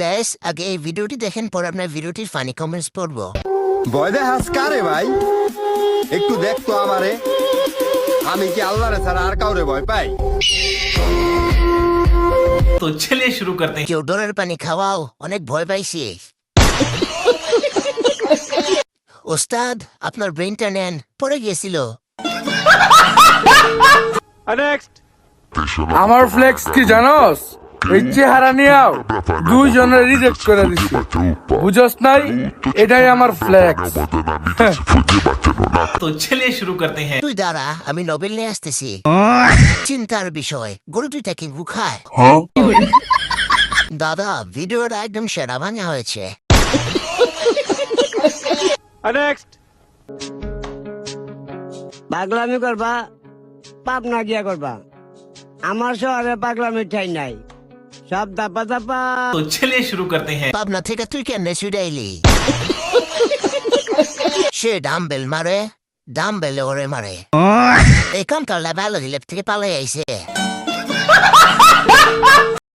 ব্যাস আগে এই ভিডিওটি দেখেন, পরে আপনার ভিডিওটির ফানি কমেন্টস পড়বো। ভয় দেখাস কারে ভাই? একটু দেখ তো আমারে, আমি কি আল্লাহরে ছাড়া আর কাউরে ভয় পাই? तो चलिए शुरू करते हैं। কেউ ডোরের পানি খাওয়াও, অনেক ভয় পাইছি। ওস্তাদ আপনার ব্রেনটা নেন, পড়ে গিয়েছিল। আমার ফ্লেক্স কি জানোস? এই চেহারা নিয়েও দুইজনের রিজেক্ট করে দিছি, বুঝস নাই? এটাই আমার ফ্লেক্স। तो चलिए शुरू करते हैं। তুই দাঁড়া, আমি নোবেল নিয়ে আসতেছি। চিন্তার বিষয়, গরু দুইটা কি খায়? দাদা ভিডিওটা একদম সেরা ভাঙা হয়েছে। পাগলামি করবা, পাবনা গিয়া করবা। আমার শহরে পাগলামি ঠাই নাই, সব দাপা দাপা। तो चलिए शुरू करते हैं। পাবনা থেকে তুই কেন ছুটাইলি? সে ডাম্বেল মারে, ডাম্বেল ওরে মারে। এখানকার ভালো দিলে থেকে পালাই আইছে।